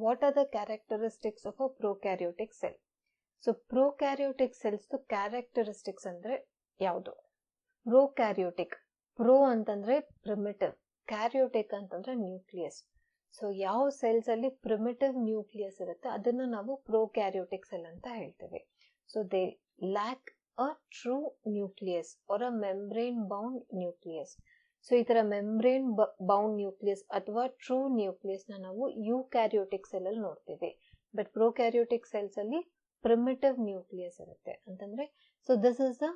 what are the characteristics of a prokaryotic cell? So prokaryotic cells characteristics ಅಂದ್ರೆ ಯಾವುದು? Prokaryotic, pro ಅಂತಂದ್ರೆ primitive, karyotic ಅಂತಂದ್ರೆ nucleus. So ಯಾವ cells ಅಲ್ಲಿ primitive nucleus ಇರುತ್ತೆ ಅದನ್ನ ನಾವು prokaryotic cell ಅಂತ ಹೇಳ್ತೇವೆ. So they lack a true nucleus or a membrane bound nucleus. So ಈ ತರ ಮೆಂಬ್ರೇನ್ ಬೌಂಡ್ ನ್ಯೂಕ್ಲಿಯಸ್ ಅಥವಾ ಟ್ರೂ ನ್ಯೂಕ್ಲಿಯಸ್ ನಾವು ಯೂಕ್ಯಾರಿಯೋಟಿಕ್ ಸೆಲ್ ಅಲ್ಲಿ ನೋಡ್ತೀವಿ. ಬಟ್ ಪ್ರೋಕ್ಯಾರಿಯೋಟಿಕ್ ಸೆಲ್ಸ್ ಅಲ್ಲಿ ಪ್ರಿಮಿಟಿವ್ ನ್ಯೂಕ್ಲಿಯಸ್ ಇರುತ್ತೆ ಅಂತಂದ್ರೆ. So this is the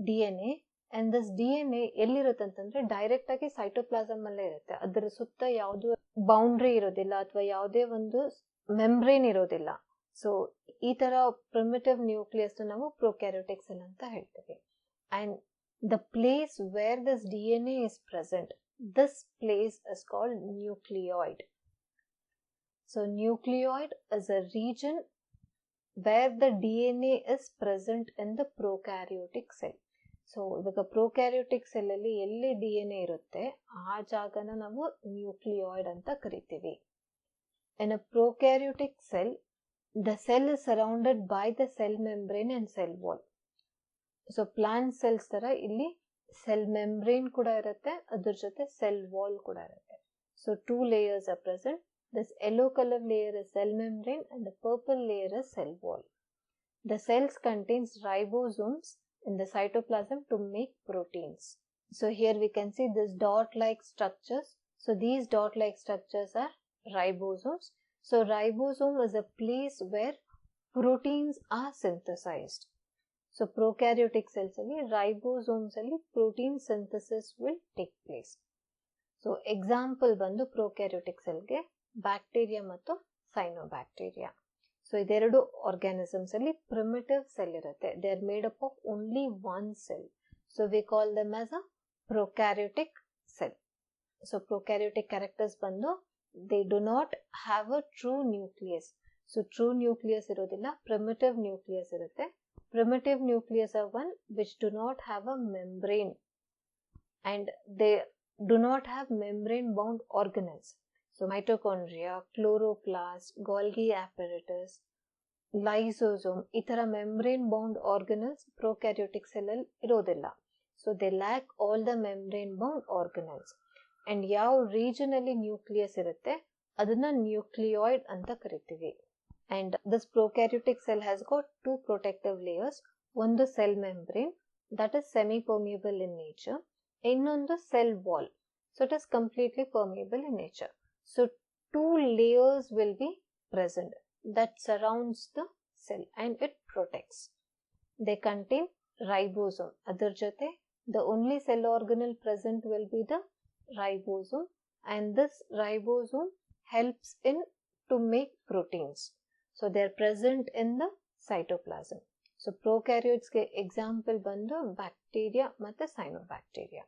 DNA and this DNA ಎಲ್ಲಿರುತ್ತೆ ಅಂತಂದ್ರೆ ಡೈರೆಕ್ಟ್ ಆಗಿ ಸೈಟೋಪ್ಲಾಸಮ್ ಅಲ್ಲೇ ಇರುತ್ತೆ. ಅದರ ಸುತ್ತ ಯಾವುದು ಬೌಂಡ್ರಿ ಇರೋದಿಲ್ಲ ಅಥವಾ ಯಾವುದೇ ಒಂದು ಮೆಂಬ್ರೇನ್ ಇರೋದಿಲ್ಲ. ಸೊ ಈ ತರ ಪ್ರಿಮಿಟಿವ್ ನ್ಯೂಕ್ಲಿಯಸ್ ನಾವು ಪ್ರೋಕ್ಯಾರಿಯೋಟಿಕ್ ಸೆಲ್ ಅಂತ ಹೇಳ್ತೀವಿ. And the place where this DNA is present, this place is called nucleoid. So nucleoid is a region where the DNA is present in the prokaryotic cell. So ivaga prokaryotic cell alli elli DNA irutte aa jagana navu nucleoid anta karitivi. In a prokaryotic cell, the cell is surrounded by the cell membrane and cell wall. So plant cells ತರ ಇಲ್ಲಿ cell membrane ಕೂಡ ಇರುತ್ತೆ, ಅದ್ರ ಜೊತೆ cell wall ಕೂಡ ಇರುತ್ತೆ. So 2 layers are present. This yellow color layer is cell membrane and the purple layer is cell wall. The cells contains ribosomes in the cytoplasm to make proteins. So here we can see this dot-like structures. So these dot-like structures are ribosomes. So ribosome is a place where proteins are synthesized. So prokaryotic cells alli ribosomes alli protein synthesis will take place. So example bandu prokaryotic cell ge bacteria mattu cyanobacteria. So idೆರಡು organisms alli primitive cell irutte. They are made up of only one cell. So we call them as a prokaryotic cell. So prokaryotic characters bandu they do not have a true nucleus. So true nucleus irodilla, primitive nucleus irutte. Primitive nucleus are one which do not have a membrane and they do not have membrane bound organelles. So mitochondria, chloroplast, Golgi apparatus, lysosome, itara membrane bound organelles prokaryotic cell alli irodilla. So they lack all the membrane bound organelles. And yav region alli nucleus irutte adanna nucleoid anta karitivi. And this prokaryotic cell has got 2 protective layers. One the cell membrane that is semi-permeable in nature. Innondu cell wall. So it is completely permeable in nature. So 2 layers will be present that surrounds the cell and it protects. They contain ribosome. Adar jote the only cell organelle present will be the ribosome, and this ribosome helps in to make proteins. So they are present in the cytoplasm. So prokaryotes ge example bandu bacteria matte cyanobacteria.